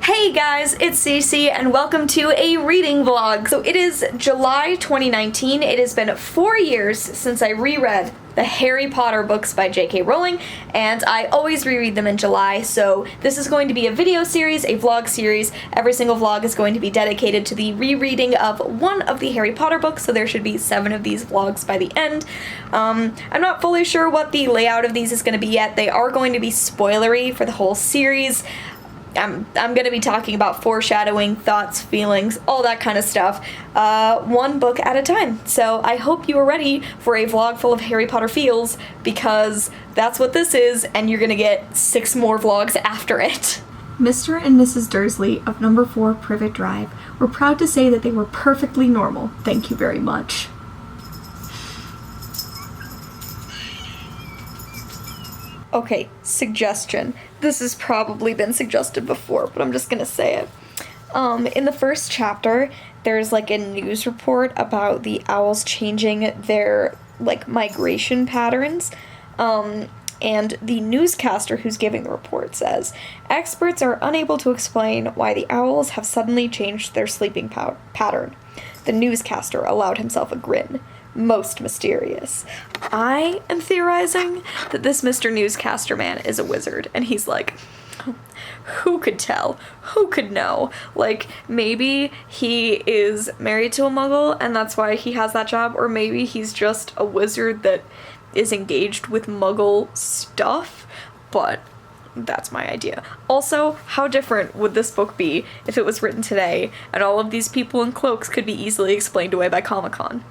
Hey guys, it's Cece and welcome to a reading vlog. So it is July 2019. It has been 4 years since I reread the Harry Potter books by J.K. Rowling, and I always reread them in July, so this is going to be a video series, a vlog series. Every single vlog is going to be dedicated to the rereading of one of the Harry Potter books, so there should be 7 of these vlogs by the end. I'm not fully sure what the layout of these is going to be yet. They are going to be spoilery for the whole series. I'm going to be talking about foreshadowing, thoughts, feelings, all that kind of stuff, one book at a time. So I hope you are ready for a vlog full of Harry Potter feels, because that's what this is, and you're going to get 6 more vlogs after it. Mr. and Mrs. Dursley of number 4 Privet Drive were proud to say that they were perfectly normal. Thank you very much. Okay, suggestion. This has probably been suggested before, but I'm just gonna say it. In the first chapter, there's like a news report about the owls changing their migration patterns. And the newscaster who's giving the report says, experts are unable to explain why the owls have suddenly changed their sleeping pattern. The newscaster allowed himself a grin. Most mysterious. I am theorizing that this Mr. Newscaster man is a wizard, and he's like, who could tell? Who could know? Like, maybe he is married to a muggle, and that's why he has that job, or maybe he's just a wizard that is engaged with muggle stuff, but that's my idea. Also, how different would this book be if it was written today, and all of these people in cloaks could be easily explained away by Comic-Con?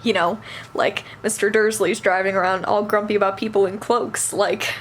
You know, like Mr. Dursley's driving around all grumpy about people in cloaks. Like,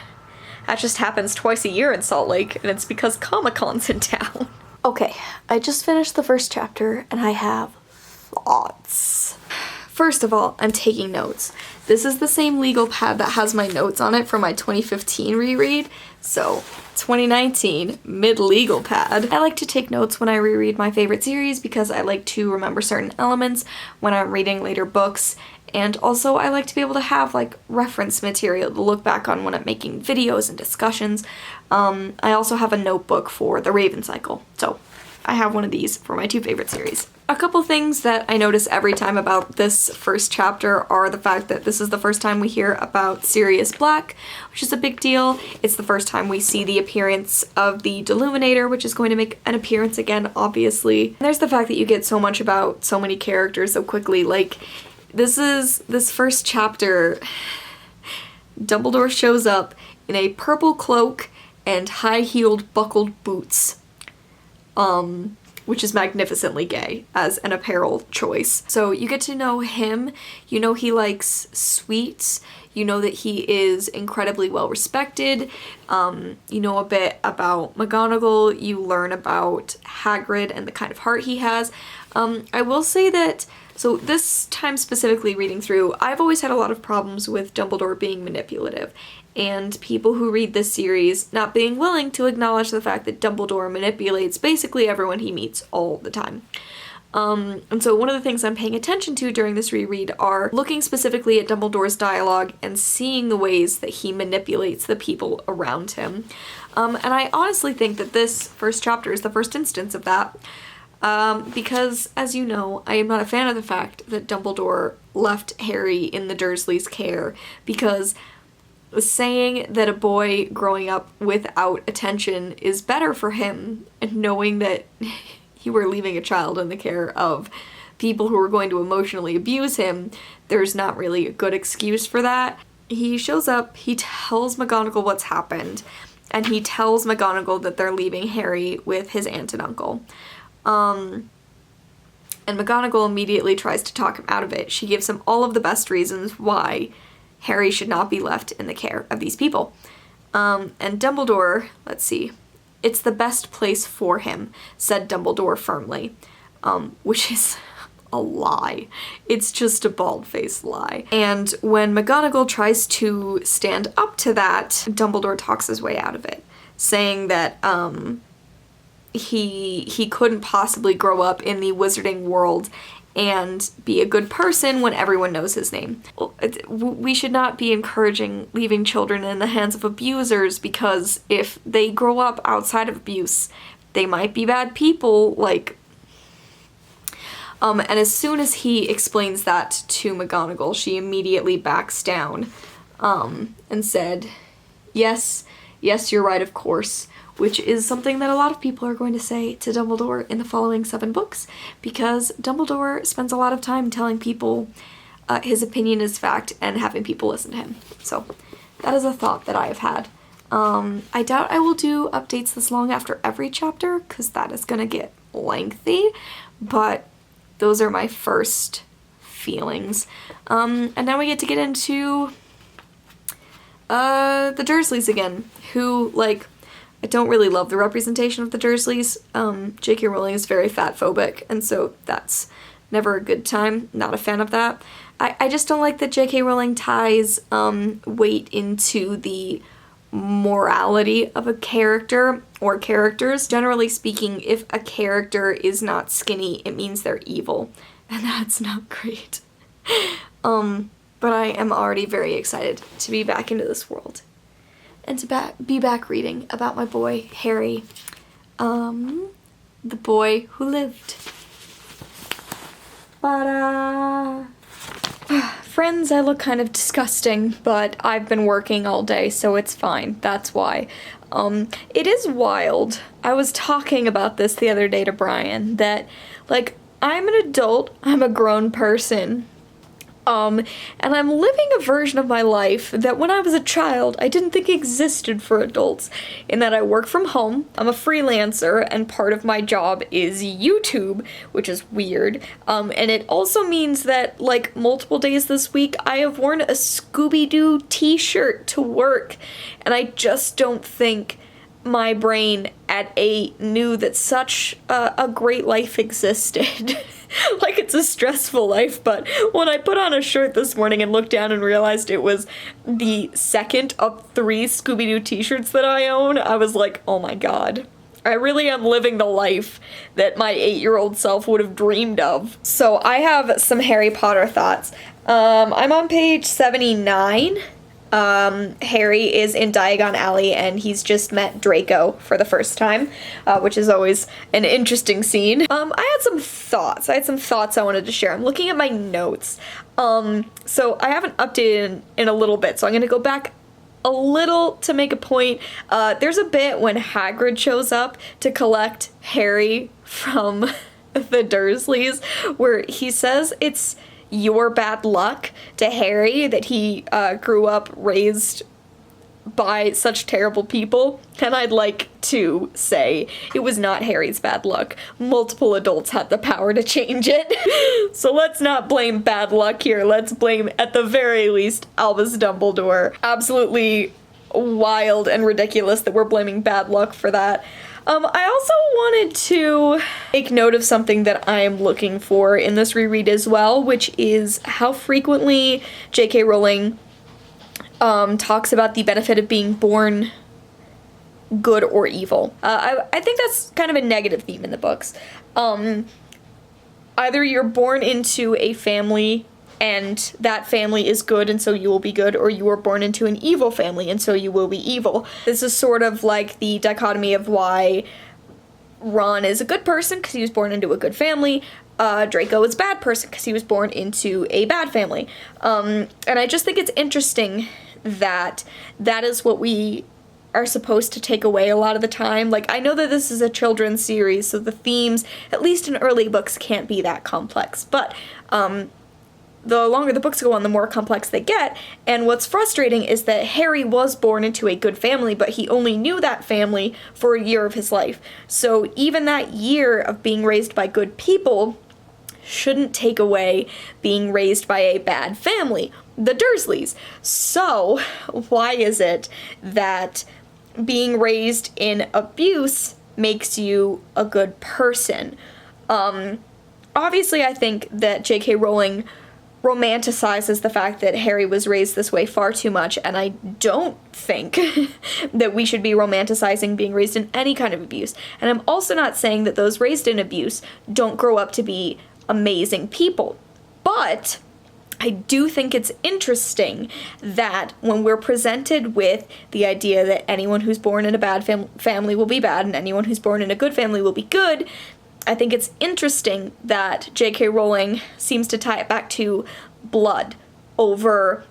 that just happens twice a year in Salt Lake, and it's because Comic-Con's in town. Okay, I just finished the first chapter, and I have thoughts. First of all, I'm taking notes. This is the same legal pad that has my notes on it from my 2015 reread, so 2019 mid-legal pad. I like to take notes when I reread my favorite series because I like to remember certain elements when I'm reading later books, and also I like to be able to have reference material to look back on when I'm making videos and discussions. I also have a notebook for the Raven cycle, so I have one of these for my 2 favorite series. A couple things that I notice every time about this first chapter are the fact that this is the first time we hear about Sirius Black, which is a big deal. It's the first time we see the appearance of the Deluminator, which is going to make an appearance again, obviously. And there's the fact that you get so much about so many characters so quickly. Like, this first chapter, Dumbledore shows up in a purple cloak and high-heeled buckled boots. Which is magnificently gay as an apparel choice. So you get to know him, you know he likes sweets, you know that he is incredibly well respected, you know a bit about McGonagall, you learn about Hagrid and the kind of heart he has. I will say that, so this time specifically reading through, I've always had a lot of problems with Dumbledore being manipulative, and people who read this series not being willing to acknowledge the fact that Dumbledore manipulates basically everyone he meets all the time. And so one of the things I'm paying attention to during this reread are looking specifically at Dumbledore's dialogue and seeing the ways that he manipulates the people around him. And I honestly think that this first chapter is the first instance of that. Because, as you know, I am not a fan of the fact that Dumbledore left Harry in the Dursleys' care, because saying that a boy growing up without attention is better for him, and knowing that you were leaving a child in the care of people who are going to emotionally abuse him, there's not really a good excuse for that. He shows up, he tells McGonagall what's happened, and he tells McGonagall that they're leaving Harry with his aunt and uncle. And McGonagall immediately tries to talk him out of it. She gives him all of the best reasons why Harry should not be left in the care of these people. And Dumbledore, let's see, it's the best place for him, said Dumbledore firmly, which is a lie. It's just a bald-faced lie. And when McGonagall tries to stand up to that, Dumbledore talks his way out of it, saying that, he couldn't possibly grow up in the wizarding world and be a good person when everyone knows his name. We should not be encouraging leaving children in the hands of abusers, because if they grow up outside of abuse, they might be bad people, like, and as soon as he explains that to McGonagall, she immediately backs down, and said, yes, you're right, of course, which is something that a lot of people are going to say to Dumbledore in the following 7 books, because Dumbledore spends a lot of time telling people his opinion is fact and having people listen to him. So that is a thought that I have had. I doubt I will do updates this long after every chapter, because that is going to get lengthy, but those are my first feelings. And now we get to get into the Dursleys again, who, like, I don't really love the representation of the Dursleys. J.K. Rowling is very fat-phobic, and so that's never a good time. Not a fan of that. I just don't like that J.K. Rowling ties weight into the morality of a character or characters. Generally speaking, if a character is not skinny, it means they're evil, and that's not great. But I am already very excited to be back into this world and to be back reading about my boy Harry, the boy who lived. But friends, I look kind of disgusting, but I've been working all day, so it's fine. That's why. It is wild. I was talking about this the other day to Brian, that, like, I'm an adult, I'm a grown person, and I'm living a version of my life that when I was a child, I didn't think existed for adults, in that I work from home, I'm a freelancer, and part of my job is YouTube, which is weird, and it also means that, like, multiple days this week, I have worn a Scooby-Doo t-shirt to work, and I just don't think my brain knew that such a great life existed. Like, it's a stressful life, but when I put on a shirt this morning and looked down and realized it was the second of 3 Scooby-Doo t-shirts that I own, I was like, oh my god. I really am living the life that my 8-year-old self would have dreamed of. So I have some Harry Potter thoughts. I'm on page 79. Harry is in Diagon Alley and he's just met Draco for the first time, which is always an interesting scene. I had some thoughts I wanted to share. I'm looking at my notes. So I haven't updated in a little bit, so I'm gonna go back a little to make a point. There's a bit when Hagrid shows up to collect Harry from the Dursleys where he says it's your bad luck to Harry that he grew up raised by such terrible people, and I'd like to say it was not Harry's bad luck. Multiple adults had the power to change it. So let's not blame bad luck here. Let's blame, at the very least, Albus Dumbledore. Absolutely wild and ridiculous that we're blaming bad luck for that. I also wanted to make note of something that I'm looking for in this reread as well, which is how frequently J.K. Rowling talks about the benefit of being born good or evil. I think that's kind of a negative theme in the books. Either you're born into a family and that family is good and so you will be good, or you were born into an evil family and so you will be evil. This is sort of like the dichotomy of why Ron is a good person because he was born into a good family, Draco is a bad person because he was born into a bad family. And I just think it's interesting that that is what we are supposed to take away a lot of the time. Like, I know that this is a children's series, so the themes, at least in early books, can't be that complex, but the longer the books go on, the more complex they get, and what's frustrating is that Harry was born into a good family, but he only knew that family for a year of his life. So even that year of being raised by good people shouldn't take away being raised by a bad family, the Dursleys. So why is it that being raised in abuse makes you a good person? Obviously, I think that J.K. Rowling romanticizes the fact that Harry was raised this way far too much, and I don't think that we should be romanticizing being raised in any kind of abuse. And I'm also not saying that those raised in abuse don't grow up to be amazing people. But I do think it's interesting that when we're presented with the idea that anyone who's born in a bad family will be bad and anyone who's born in a good family will be good, I think it's interesting that J.K. Rowling seems to tie it back to blood over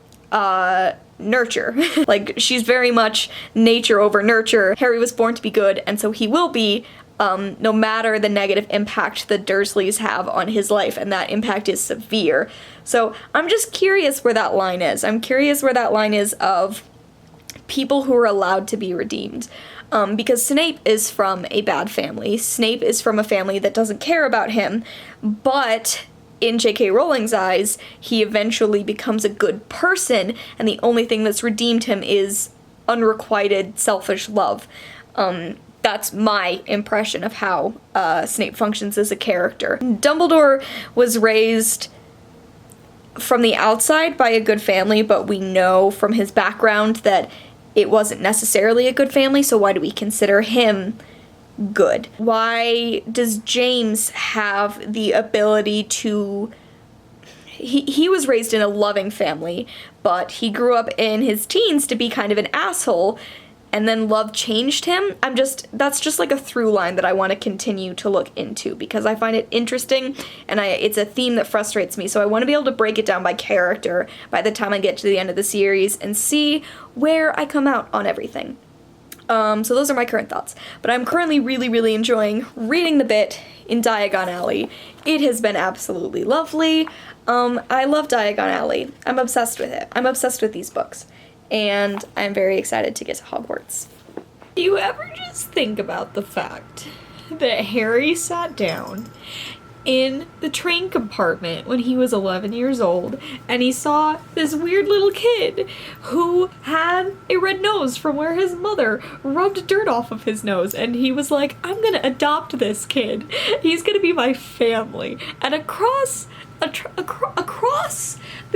nurture. Like, she's very much nature over nurture. Harry was born to be good, and so he will be, no matter the negative impact the Dursleys have on his life, and that impact is severe. So I'm just curious where that line is. I'm curious where that line is of people who are allowed to be redeemed. Because Snape is from a bad family. Snape is from a family that doesn't care about him, but in J.K. Rowling's eyes, he eventually becomes a good person, and the only thing that's redeemed him is unrequited, selfish love. That's my impression of how Snape functions as a character. Dumbledore was raised from the outside by a good family, but we know from his background that it wasn't necessarily a good family, so why do we consider him good? Why does James have the ability to... He was raised in a loving family, but he grew up in his teens to be kind of an asshole, and then love changed him. That's just like a through line that I want to continue to look into, because I find it interesting, and it's a theme that frustrates me, so I want to be able to break it down by character by the time I get to the end of the series and see where I come out on everything. So those are my current thoughts. But I'm currently really, really enjoying reading the bit in Diagon Alley. It has been absolutely lovely. I love Diagon Alley. I'm obsessed with it. I'm obsessed with these books. And I'm very excited to get to Hogwarts. Do you ever just think about the fact that Harry sat down in the train compartment when he was 11 years old, and he saw this weird little kid who had a red nose from where his mother rubbed dirt off of his nose, and he was like, I'm gonna adopt this kid. He's gonna be my family. And across the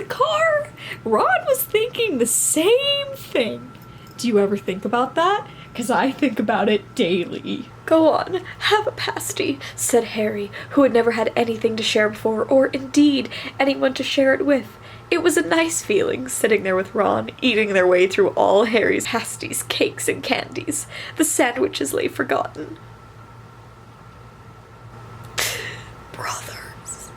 car, Ron was thinking the same thing. Do you ever think about that? Because I think about it daily. Go on, have a pasty, said Harry, who had never had anything to share before, or indeed anyone to share it with. It was a nice feeling, sitting there with Ron, eating their way through all Harry's pasties, cakes, and candies. The sandwiches lay forgotten. Brothers.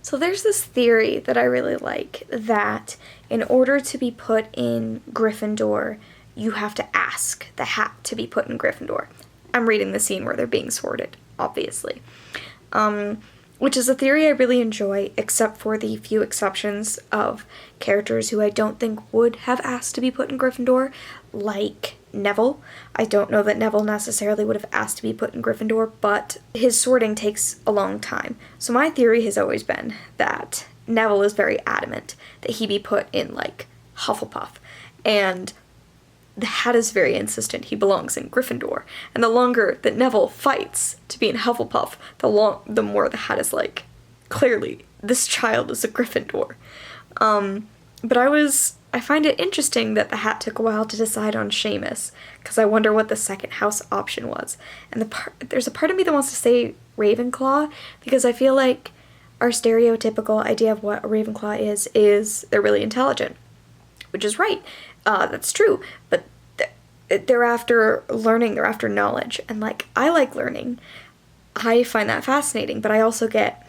So there's this theory that I really like, that in order to be put in Gryffindor, you have to ask the hat to be put in Gryffindor. I'm reading the scene where they're being sorted, obviously. Which is a theory I really enjoy, except for the few exceptions of characters who I don't think would have asked to be put in Gryffindor, like Neville. I don't know that Neville necessarily would have asked to be put in Gryffindor, but his sorting takes a long time. So my theory has always been that Neville is very adamant that he be put in, like, Hufflepuff. And the hat is very insistent he belongs in Gryffindor. And the longer that Neville fights to be in Hufflepuff, the more the hat is like, clearly, this child is a Gryffindor. But I find it interesting that the hat took a while to decide on Seamus, because I wonder what the second house option was. And there's a part of me that wants to say Ravenclaw, because I feel like our stereotypical idea of what a Ravenclaw is they're really intelligent. Which is right. That's true. But they're after learning, they're after knowledge. And, like, I like learning. I find that fascinating, but I also get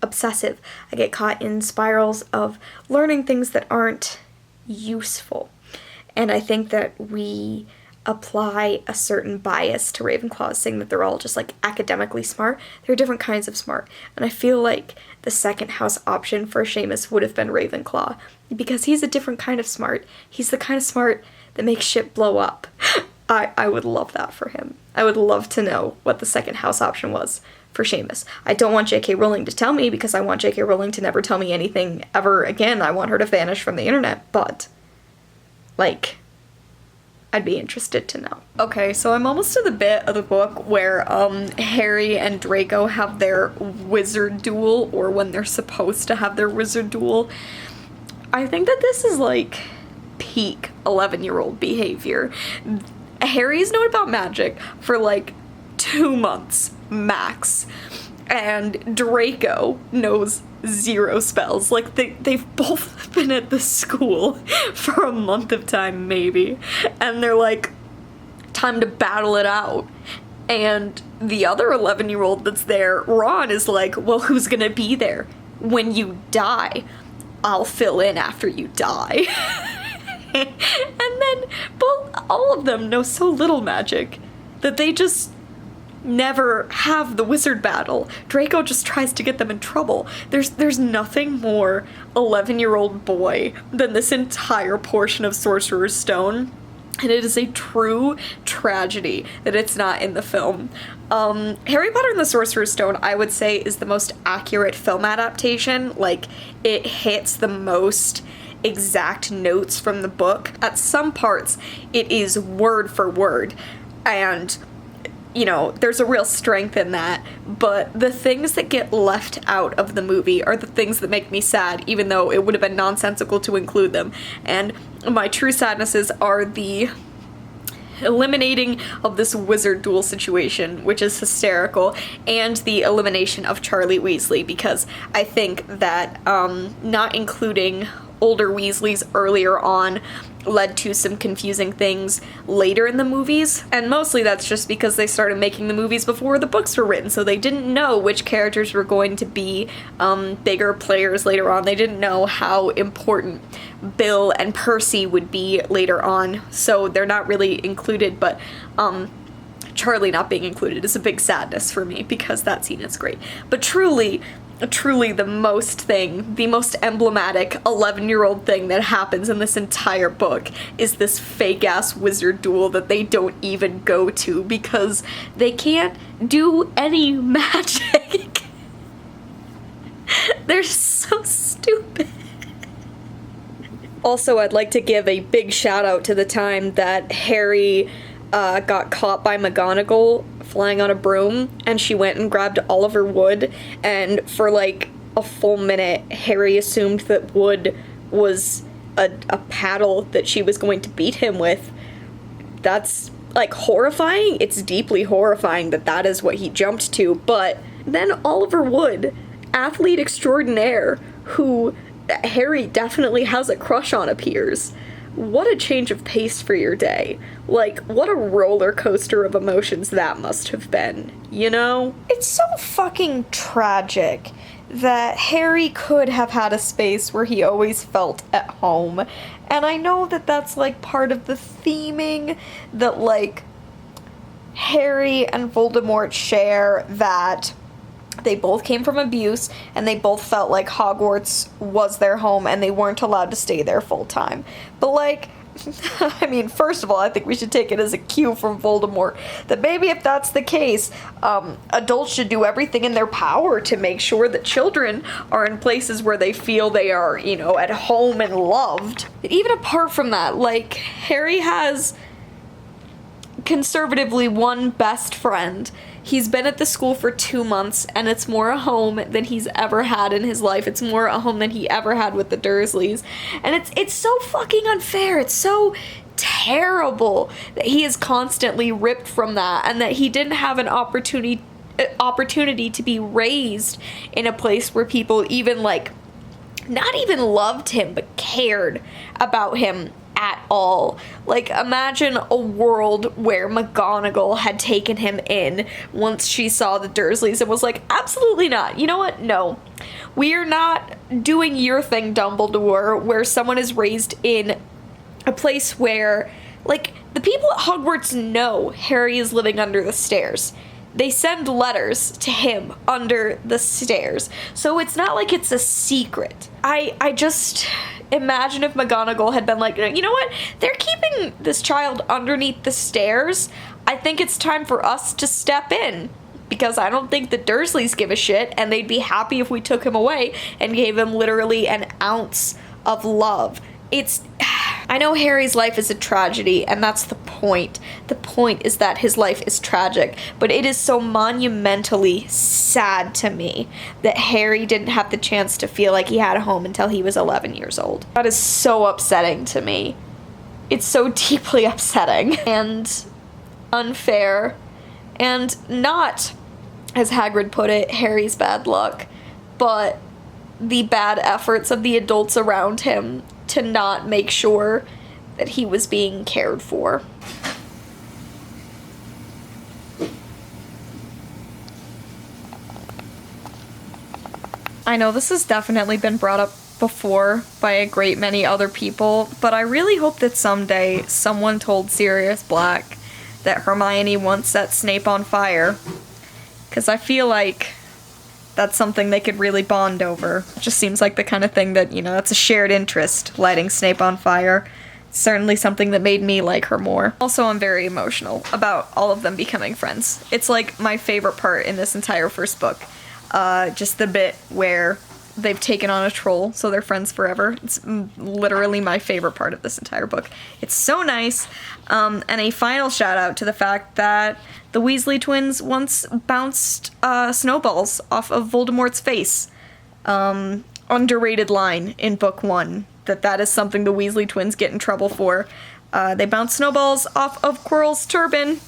obsessive. I get caught in spirals of learning things that aren't useful. And I think that we apply a certain bias to Ravenclaws, saying that they're all just, like, academically smart. There are different kinds of smart. And I feel like the second house option for Seamus would have been Ravenclaw, because he's a different kind of smart. He's the kind of smart that makes shit blow up. I would love that for him. I would love to know what the second house option was for Seamus. I don't want J.K. Rowling to tell me, because I want J.K. Rowling to never tell me anything ever again. I want her to vanish from the internet, but, like, I'd be interested to know. Okay, so I'm almost to the bit of the book where Harry and Draco have their wizard duel, or when they're supposed to have their wizard duel. I think that this is, like, peak 11-year-old behavior. Harry's known about magic for, like, 2 months max, and Draco knows zero spells. Like, they've both been at the school for a month of time, maybe. And they're like, time to battle it out. And the other 11-year-old that's there, Ron, is like, well, who's gonna be there when you die? I'll fill in after you die. And then all of them know so little magic that they just never have the wizard battle. Draco just tries to get them in trouble. There's nothing more 11-year-old boy than this entire portion of Sorcerer's Stone. And it is a true tragedy that it's not in the film. Harry Potter and the Sorcerer's Stone, I would say, is the most accurate film adaptation. Like, it hits the most exact notes from the book. At some parts, it is word for word. And, you know, there's a real strength in that. But the things that get left out of the movie are the things that make me sad, even though it would have been nonsensical to include them. And my true sadnesses are the eliminating of this wizard duel situation, which is hysterical, and the elimination of Charlie Weasley, because I think that not including older Weasleys earlier on led to some confusing things later in the movies, and mostly that's just because they started making the movies before the books were written, so they didn't know which characters were going to be bigger players later on. They didn't know how important Bill and Percy would be later on, so they're not really included, but Charlie not being included is a big sadness for me, because that scene is great. But truly the most emblematic 11-year-old thing that happens in this entire book is this fake-ass wizard duel that they don't even go to because they can't do any magic. They're so stupid. Also, I'd like to give a big shout out to the time that Harry got caught by McGonagall flying on a broom, and she went and grabbed Oliver Wood, and for like a full minute, Harry assumed that Wood was a paddle that she was going to beat him with. That's, like, horrifying. It's deeply horrifying that that is what he jumped to, but then Oliver Wood, athlete extraordinaire, who Harry definitely has a crush on, appears. What a change of pace for your day. Like, what a roller coaster of emotions that must have been, you know? It's so fucking tragic that Harry could have had a space where he always felt at home. And I know that that's, like, part of the theming that, like, Harry and Voldemort share, that they both came from abuse, and they both felt like Hogwarts was their home, and they weren't allowed to stay there full time. But, like, I mean, first of all, I think we should take it as a cue from Voldemort that maybe if that's the case, adults should do everything in their power to make sure that children are in places where they feel they are, you know, at home and loved. But even apart from that, like, Harry has conservatively one best friend. He's been at the school for 2 months, and it's more a home than he's ever had in his life. It's more a home than he ever had with the Dursleys. And it's so fucking unfair. It's so terrible that he is constantly ripped from that, and that he didn't have an opportunity to be raised in a place where people even, like, not even loved him, but cared about him at all. Like, imagine a world where McGonagall had taken him in once she saw the Dursleys and was like, absolutely not. You know what? No. We are not doing your thing, Dumbledore, where someone is raised in a place where, like, the people at Hogwarts know Harry is living under the stairs. They send letters to him under the stairs. So it's not like it's a secret. I just imagine if McGonagall had been like, you know what? They're keeping this child underneath the stairs. I think it's time for us to step in. Because I don't think the Dursleys give a shit, and they'd be happy if we took him away and gave him literally an ounce of love. I know Harry's life is a tragedy, and that's the point. The point is that his life is tragic, but it is so monumentally sad to me that Harry didn't have the chance to feel like he had a home until he was 11 years old. That is so upsetting to me. It's so deeply upsetting and unfair, and not, as Hagrid put it, Harry's bad luck, but the bad efforts of the adults around him to not make sure that he was being cared for. I know this has definitely been brought up before by a great many other people, but I really hope that someday someone told Sirius Black that Hermione once set Snape on fire, because I feel like that's something they could really bond over. It just seems like the kind of thing that, that's a shared interest, lighting Snape on fire. It's certainly something that made me like her more. Also, I'm very emotional about all of them becoming friends. It's like my favorite part in this entire first book. Just the bit where they've taken on a troll, so they're friends forever. It's literally my favorite part of this entire book. It's so nice. And a final shout out to the fact that the Weasley twins once bounced snowballs off of Voldemort's face. Underrated line in book 1, that is something the Weasley twins get in trouble for. They bounce snowballs off of Quirrell's turban.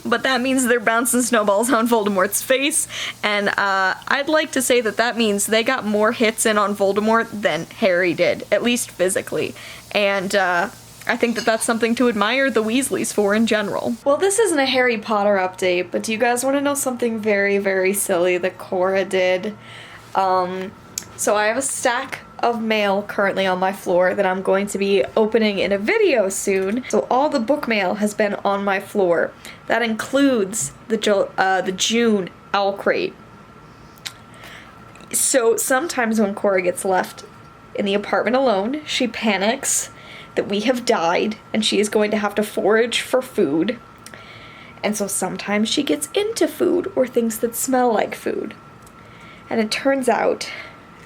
But that means they're bouncing snowballs on Voldemort's face, and I'd like to say that means they got more hits in on Voldemort than Harry did, at least physically, and I think that's something to admire the Weasleys for in general. Well, this isn't a Harry Potter update, but do you guys want to know something very, very silly that Cora did? So I have a stack of mail currently on my floor that I'm going to be opening in a video soon. So all the book mail has been on my floor. That includes the June owl crate. So sometimes when Cora gets left in the apartment alone, she panics that we have died and she is going to have to forage for food. And so sometimes she gets into food or things that smell like food. And it turns out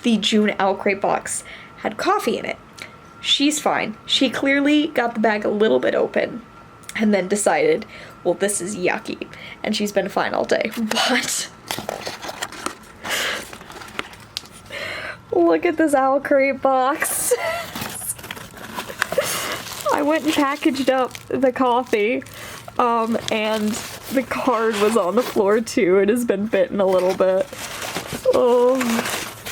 the June owl crate box had coffee in it. She's fine. She clearly got the bag a little bit open and then decided, well, this is yucky. And she's been fine all day. But look at this owl crate box. I went and packaged up the coffee, and the card was on the floor too. It has been bitten a little bit. Oh,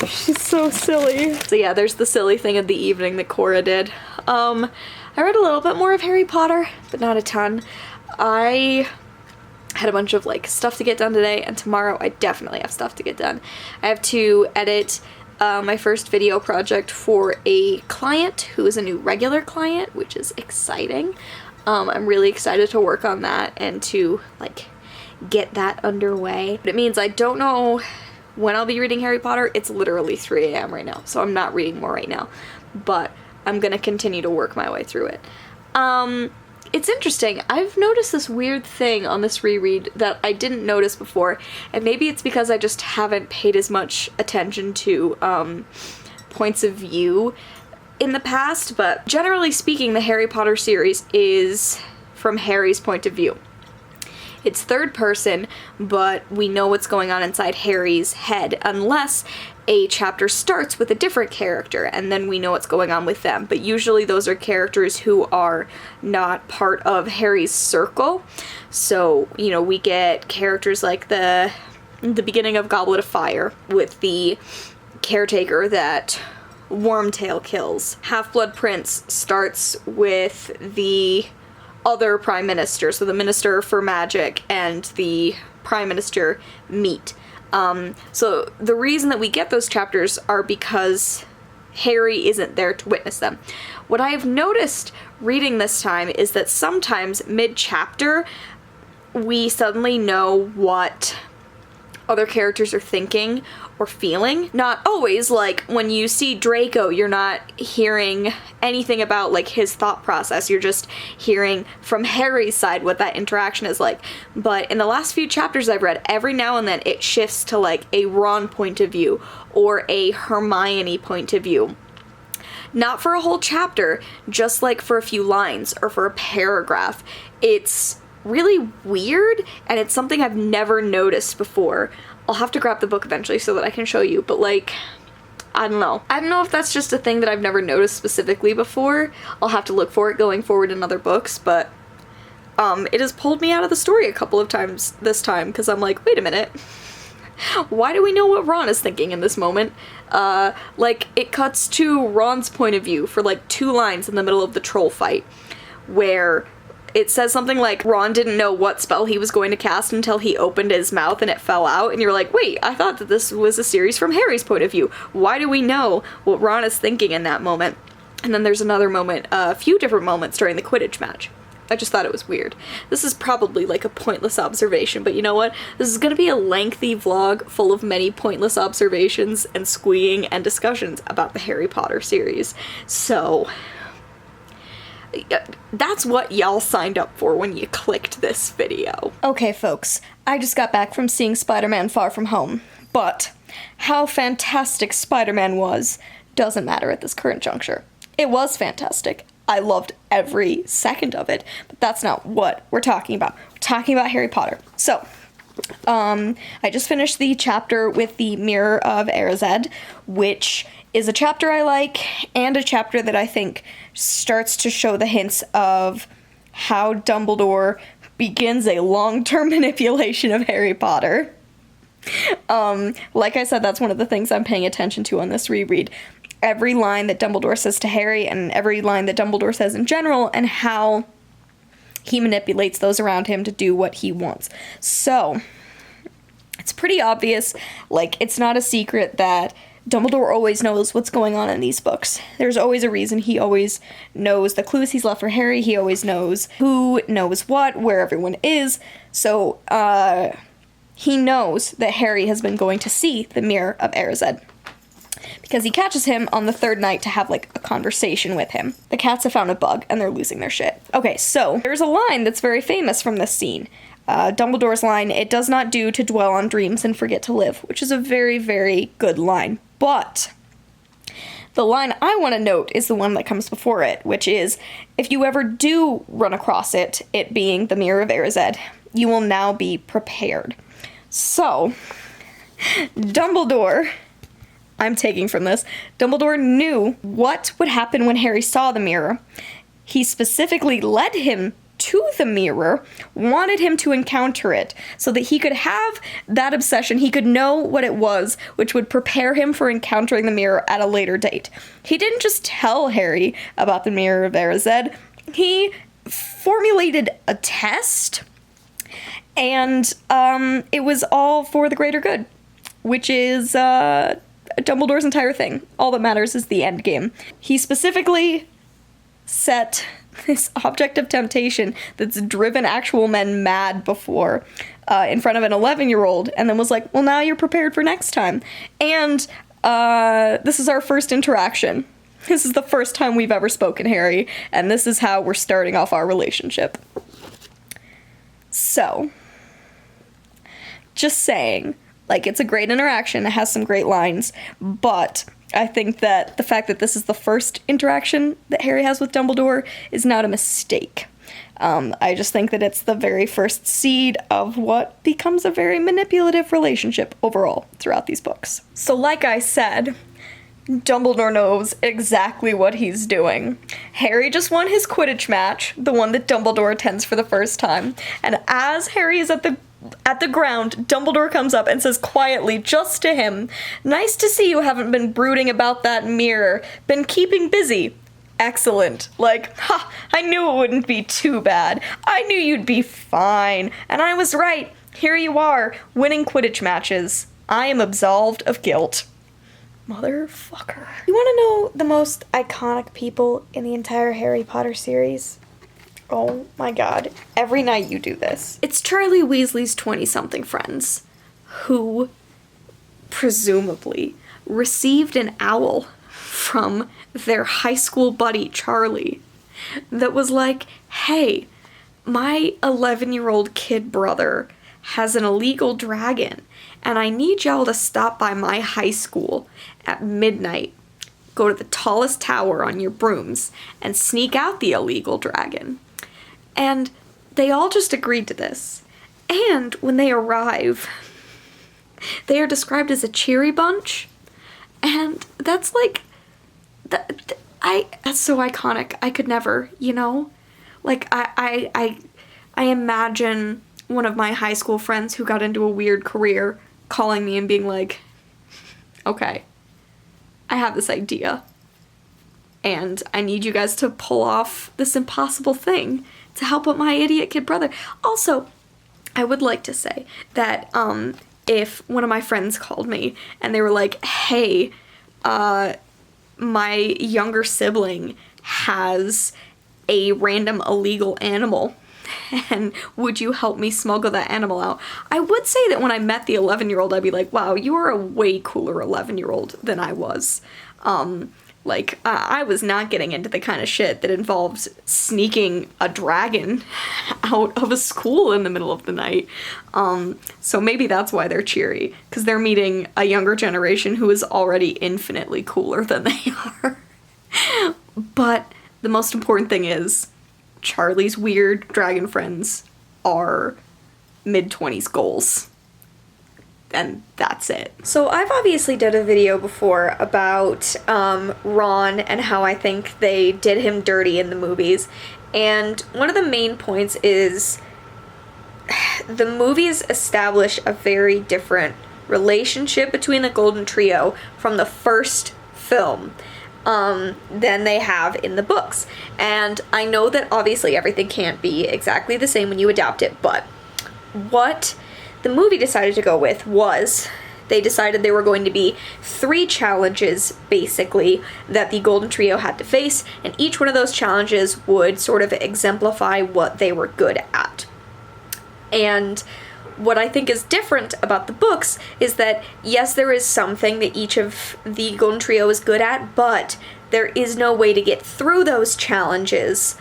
she's so silly. So yeah, there's the silly thing of the evening that Cora did. I read a little bit more of Harry Potter, but not a ton. I had a bunch of stuff to get done today, and tomorrow I definitely have stuff to get done. I have to edit my first video project for a client who is a new regular client, which is exciting. I'm really excited to work on that and to get that underway. But it means I don't know when I'll be reading Harry Potter. It's literally 3 a.m. right now, so I'm not reading more right now. But I'm gonna continue to work my way through it. It's interesting. I've noticed this weird thing on this reread that I didn't notice before, and maybe it's because I just haven't paid as much attention to points of view in the past, but generally speaking, the Harry Potter series is from Harry's point of view. It's third person, but we know what's going on inside Harry's head, unless a chapter starts with a different character, and then we know what's going on with them. But usually those are characters who are not part of Harry's circle. So, we get characters like the beginning of Goblet of Fire with the caretaker that Wormtail kills. Half-Blood Prince starts with the other Prime Minister, so the Minister for Magic and the Prime Minister meet. So the reason that we get those chapters are because Harry isn't there to witness them. What I've noticed reading this time is that sometimes mid-chapter we suddenly know what other characters are thinking or feeling. Not always, when you see Draco, you're not hearing anything about his thought process. You're just hearing from Harry's side what that interaction is like. But in the last few chapters I've read, every now and then it shifts to a Ron point of view or a Hermione point of view. Not for a whole chapter, just for a few lines or for a paragraph. It's really weird, and it's something I've never noticed before. I'll have to grab the book eventually so that I can show you, but I don't know. I don't know if that's just a thing that I've never noticed specifically before. I'll have to look for it going forward in other books, but it has pulled me out of the story a couple of times this time, because I'm wait a minute. Why do we know what Ron is thinking in this moment? Like, it cuts to Ron's point of view for, like, 2 lines in the middle of the troll fight, where it says something like, Ron didn't know what spell he was going to cast until he opened his mouth and it fell out, and you're like, wait, I thought that this was a series from Harry's point of view. Why do we know what Ron is thinking in that moment? And then there's another moment, a few different moments during the Quidditch match. I just thought it was weird. This is probably like a pointless observation, but you know what? This is gonna be a lengthy vlog full of many pointless observations and squeeing and discussions about the Harry Potter series. So, that's what y'all signed up for when you clicked this video. Okay, folks, I just got back from seeing Spider-Man Far From Home, but how fantastic Spider-Man was doesn't matter at this current juncture. It was fantastic. I loved every second of it, but that's not what we're talking about. We're talking about Harry Potter. So, I just finished the chapter with the Mirror of Erised, which is a chapter I like, and a chapter that I think starts to show the hints of how Dumbledore begins a long-term manipulation of Harry Potter. Like I said, that's one of the things I'm paying attention to on this reread. Every line that Dumbledore says to Harry, and every line that Dumbledore says in general, and how he manipulates those around him to do what he wants. So, it's pretty obvious, like, it's not a secret that Dumbledore always knows what's going on in these books. There's always a reason. He always knows the clues he's left for Harry. He always knows who knows what, where everyone is. So, he knows that Harry has been going to see the Mirror of Erised, because he catches him on the 3rd night to have, like, a conversation with him. The cats have found a bug, and they're losing their shit. Okay, so, there's a line that's very famous from this scene. Dumbledore's line, "It does not do to dwell on dreams and forget to live," which is a very, very good line. But the line I want to note is the one that comes before it, which is, if you ever do run across it, it being the Mirror of Erised, you will now be prepared. So, Dumbledore, I'm taking from this, Dumbledore knew what would happen when Harry saw the mirror. He specifically led him to the mirror, wanted him to encounter it, so that he could have that obsession, he could know what it was, which would prepare him for encountering the mirror at a later date. He didn't just tell Harry about the Mirror of Erised, he formulated a test, and it was all for the greater good, which is Dumbledore's entire thing. All that matters is the end game. He specifically set this object of temptation that's driven actual men mad before in front of an 11-year-old, and then was like, well, now you're prepared for next time. And this is our first interaction. This is the first time we've ever spoken, Harry, and this is how we're starting off our relationship. So, just saying, like, it's a great interaction, it has some great lines, but I think that the fact that this is the first interaction that Harry has with Dumbledore is not a mistake. I just think that it's the very first seed of what becomes a very manipulative relationship overall throughout these books. So like I said, Dumbledore knows exactly what he's doing. Harry just won his Quidditch match, the one that Dumbledore attends for the first time, and as Harry is at the ground, Dumbledore comes up and says quietly, just to him, "Nice to see you haven't been brooding about that mirror. Been keeping busy." Excellent. Like, ha, I knew it wouldn't be too bad. I knew you'd be fine. And I was right. Here you are, winning Quidditch matches. I am absolved of guilt. Motherfucker. You want to know the most iconic people in the entire Harry Potter series? Oh my god. Every night you do this. It's Charlie Weasley's 20-something friends, who presumably received an owl from their high school buddy Charlie that was like, hey, my 11-year-old kid brother has an illegal dragon, and I need y'all to stop by my high school at midnight, go to the tallest tower on your brooms, and sneak out the illegal dragon. And they all just agreed to this. And when they arrive, they are described as a cheery bunch. And that's like, that's so iconic. I could never, you know? Like, I imagine one of my high school friends who got into a weird career calling me and being like, okay, I have this idea, and I need you guys to pull off this impossible thing to help out my idiot kid brother. Also, I would like to say that if one of my friends called me and they were like, hey, my younger sibling has a random illegal animal, and would you help me smuggle that animal out? I would say that when I met the 11-year-old, I'd be like, wow, you are a way cooler 11-year-old than I was. I was not getting into the kind of shit that involves sneaking a dragon out of a school in the middle of the night. So maybe that's why they're cheery, because they're meeting a younger generation who is already infinitely cooler than they are. But the most important thing is, Charlie's weird dragon friends are mid-20s goals. And that's it. So I've obviously done a video before about Ron and how I think they did him dirty in the movies. And one of the main points is the movies establish a very different relationship between the Golden Trio from the first film than they have in the books. And I know that obviously everything can't be exactly the same when you adapt it, but what the movie decided to go with was they decided there were going to be 3 challenges, basically, that the Golden Trio had to face, and each one of those challenges would sort of exemplify what they were good at. And what I think is different about the books is that, yes, there is something that each of the Golden Trio is good at, but there is no way to get through those challenges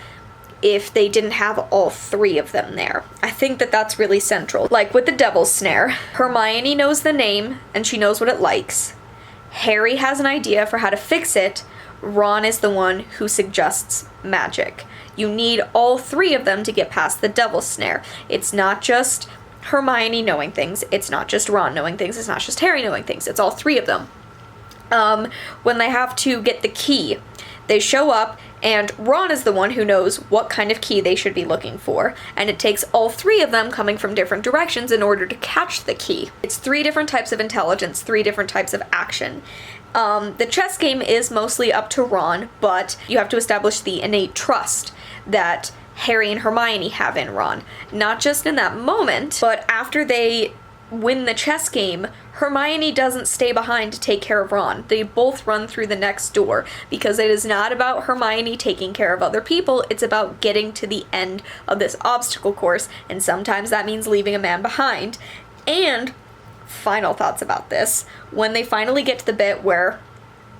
if they didn't have all 3 of them there. I think that that's really central. Like with the Devil's Snare, Hermione knows the name and she knows what it likes. Harry has an idea for how to fix it. Ron is the one who suggests magic. You need all 3 of them to get past the Devil's Snare. It's not just Hermione knowing things, it's not just Ron knowing things, it's not just Harry knowing things, it's all 3 of them. When they have to get the key, they show up, and Ron is the one who knows what kind of key they should be looking for, and it takes all 3 of them coming from different directions in order to catch the key. It's 3 different types of intelligence, 3 different types of action. The chess game is mostly up to Ron, but you have to establish the innate trust that Harry and Hermione have in Ron. Not just in that moment, but after they win the chess game, Hermione doesn't stay behind to take care of Ron. They both run through the next door, because it is not about Hermione taking care of other people, it's about getting to the end of this obstacle course, and sometimes that means leaving a man behind. And, final thoughts about this, when they finally get to the bit where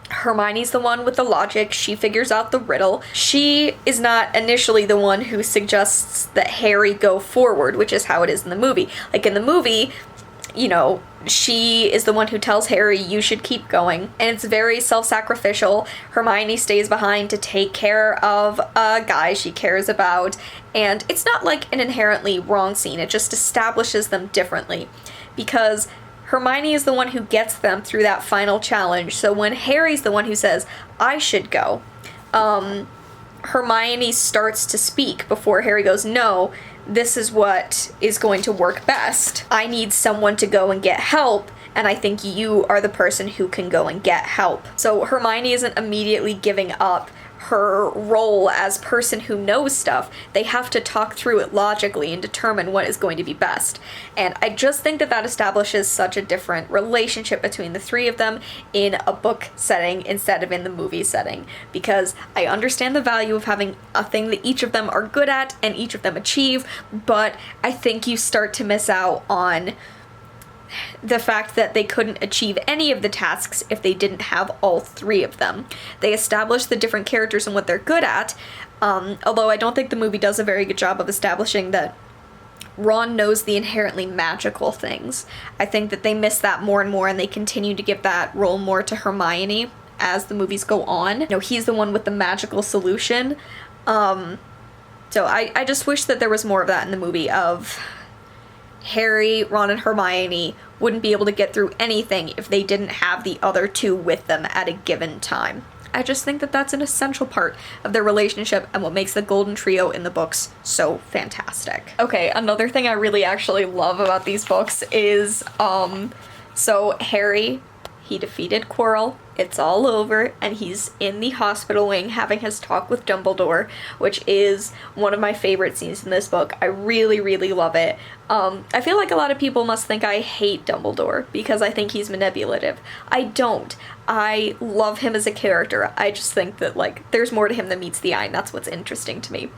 Hermione's the one with the logic, she figures out the riddle, she is not initially the one who suggests that Harry go forward, which is how it is in the movie. Like in the movie, you know, she is the one who tells Harry, you should keep going, and it's very self-sacrificial. Hermione stays behind to take care of a guy she cares about, and it's not like an inherently wrong scene, it just establishes them differently, because Hermione is the one who gets them through that final challenge, so when Harry's the one who says, I should go, Hermione starts to speak before Harry goes, no, this is what is going to work best. I need someone to go and get help, and I think you are the person who can go and get help. So Hermione isn't immediately giving up her role as person who knows stuff. They have to talk through it logically and determine what is going to be best. And I just think that that establishes such a different relationship between the 3 of them in a book setting instead of in the movie setting. Because I understand the value of having a thing that each of them are good at and each of them achieve, but I think you start to miss out on the fact that they couldn't achieve any of the tasks if they didn't have all 3 of them. They established the different characters and what they're good at, although I don't think the movie does a very good job of establishing that Ron knows the inherently magical things. I think that they miss that more and more, and they continue to give that role more to Hermione as the movies go on. You know, he's the one with the magical solution. So I just wish that there was more of that in the movie, of Harry, Ron, and Hermione wouldn't be able to get through anything if they didn't have the other 2 with them at a given time. I just think that that's an essential part of their relationship and what makes the Golden Trio in the books so fantastic. Okay, another thing I really actually love about these books is So Harry, he defeated Quirrell, it's all over, and he's in the hospital wing having his talk with Dumbledore, which is one of my favorite scenes in this book. I really, really love it. I feel like a lot of people must think I hate Dumbledore because I think he's manipulative. I don't. I love him as a character. I just think that, like, there's more to him than meets the eye, and that's what's interesting to me.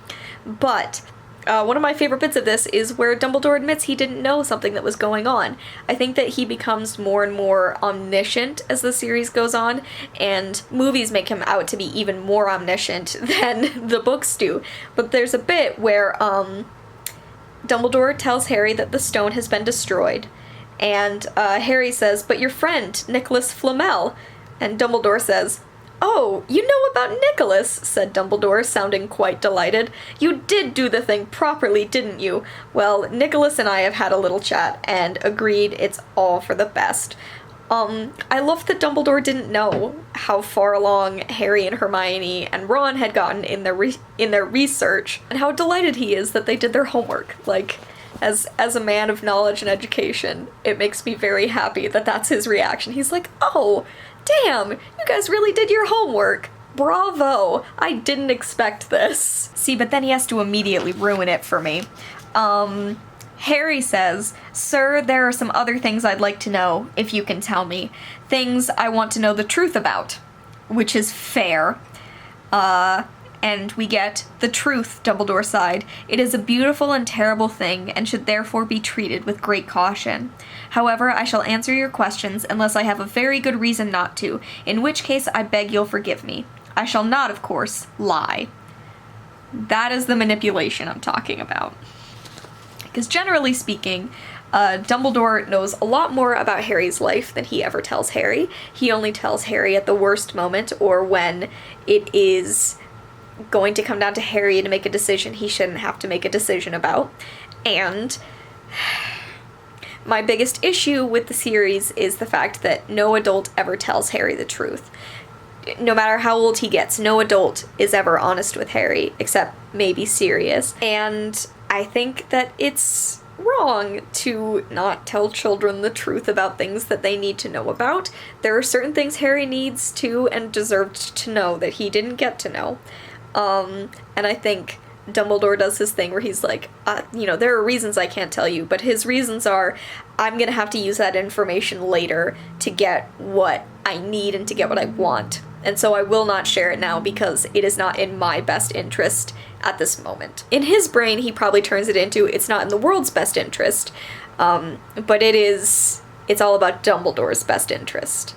But one of my favorite bits of this is where Dumbledore admits he didn't know something that was going on. I think that he becomes more and more omniscient as the series goes on, and movies make him out to be even more omniscient than the books do. But there's a bit where Dumbledore tells Harry that the stone has been destroyed, and Harry says, "But your friend, Nicholas Flamel," and Dumbledore says, "Oh, you know about Nicholas," said Dumbledore, sounding quite delighted. "You did do the thing properly, didn't you? Well, Nicholas and I have had a little chat, and agreed it's all for the best." I love that Dumbledore didn't know how far along Harry and Hermione and Ron had gotten in their research, and how delighted he is that they did their homework. Like, as a man of knowledge and education, it makes me very happy that that's his reaction. He's like, "Oh, damn, you guys really did your homework. Bravo. I didn't expect this." See, but then he has to immediately ruin it for me. Harry says, "Sir, there are some other things I'd like to know, if you can tell me. Things I want to know the truth about." Which is fair. And we get the truth, Dumbledore sighed. "It is a beautiful and terrible thing, and should therefore be treated with great caution. However, I shall answer your questions unless I have a very good reason not to, in which case I beg you'll forgive me. I shall not, of course, lie." That is the manipulation I'm talking about. Because generally speaking, Dumbledore knows a lot more about Harry's life than he ever tells Harry. He only tells Harry at the worst moment, or when it is going to come down to Harry to make a decision he shouldn't have to make a decision about. And my biggest issue with the series is the fact that no adult ever tells Harry the truth. No matter how old he gets, no adult is ever honest with Harry, except maybe Sirius. And I think that it's wrong to not tell children the truth about things that they need to know about. There are certain things Harry needs to and deserved to know that he didn't get to know. And I think Dumbledore does his thing where he's like, there are reasons I can't tell you, but his reasons are, I'm gonna have to use that information later to get what I need and to get what I want. And so I will not share it now because it is not in my best interest at this moment. In his brain, he probably turns it into, it's not in the world's best interest, but it's all about Dumbledore's best interest.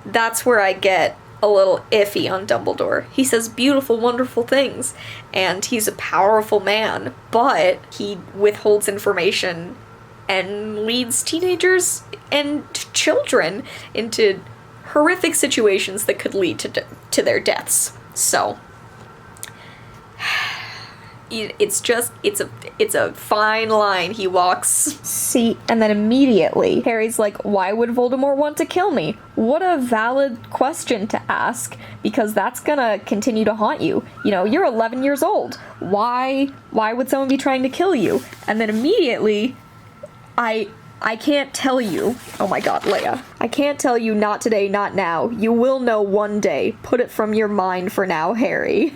That's where I get a little iffy on Dumbledore. He says beautiful, wonderful things, and he's a powerful man, but he withholds information and leads teenagers and children into horrific situations that could lead to their deaths. So it's a fine line he walks. See, and then immediately Harry's like, "Why would Voldemort want to kill me?" What a valid question to ask, because that's gonna continue to haunt you. You're 11 years old. Why would someone be trying to kill you? And then immediately, I can't tell you. Oh my god, Leia. I can't tell you, not today, not now. You will know one day. Put it from your mind for now, Harry.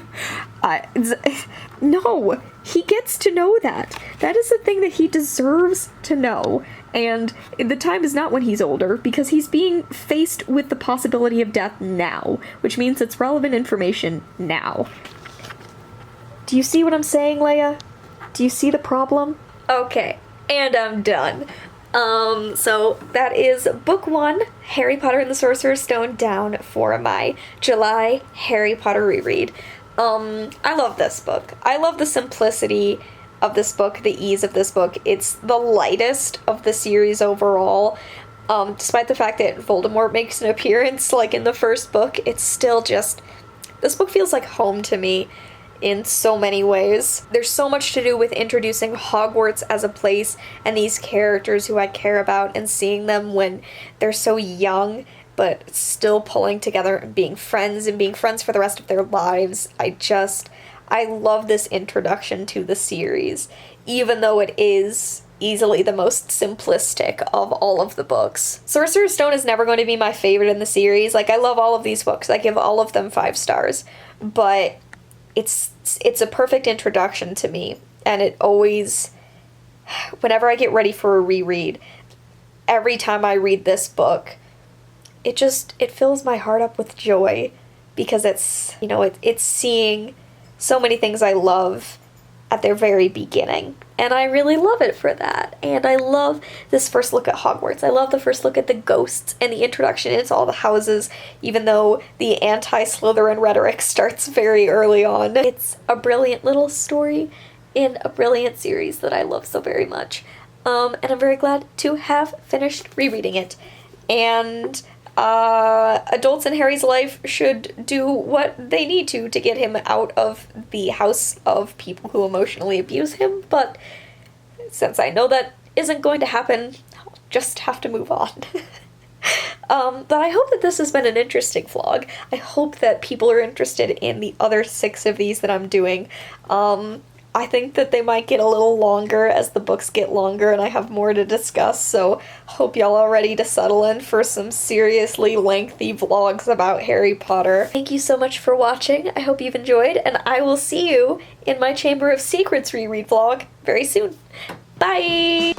No, he gets to know that. That is the thing that he deserves to know. And the time is not when he's older, because he's being faced with the possibility of death now, which means it's relevant information now. Do you see what I'm saying, Leia? Do you see the problem? Okay, and I'm done. So that is book 1, Harry Potter and the Sorcerer's Stone, down for my July Harry Potter reread. I love this book. I love the simplicity of this book, the ease of this book. It's the lightest of the series overall. Despite the fact that Voldemort makes an appearance, like in the first book, it's still just, this book feels like home to me in so many ways. There's so much to do with introducing Hogwarts as a place and these characters who I care about, and seeing them when they're so young but still pulling together and being friends for the rest of their lives. I love this introduction to the series, even though it is easily the most simplistic of all of the books. Sorcerer's Stone is never going to be my favorite in the series. Like, I love all of these books. I give all of them 5 stars. But it's a perfect introduction to me. And it always, whenever I get ready for a reread, every time I read this book, it fills my heart up with joy. Because it's, you know, it's seeing so many things I love at their very beginning. And I really love it for that. And I love this first look at Hogwarts. I love the first look at the ghosts and the introduction into all the houses, even though the anti-Slytherin rhetoric starts very early on. It's a brilliant little story in a brilliant series that I love so very much. And I'm very glad to have finished rereading it. And adults in Harry's life should do what they need to get him out of the house of people who emotionally abuse him, but since I know that isn't going to happen, I'll just have to move on. But I hope that this has been an interesting vlog. I hope that people are interested in the other 6 of these that I'm doing. I think that they might get a little longer as the books get longer and I have more to discuss, so hope y'all are ready to settle in for some seriously lengthy vlogs about Harry Potter. Thank you so much for watching. I hope you've enjoyed, and I will see you in my Chamber of Secrets reread vlog very soon. Bye!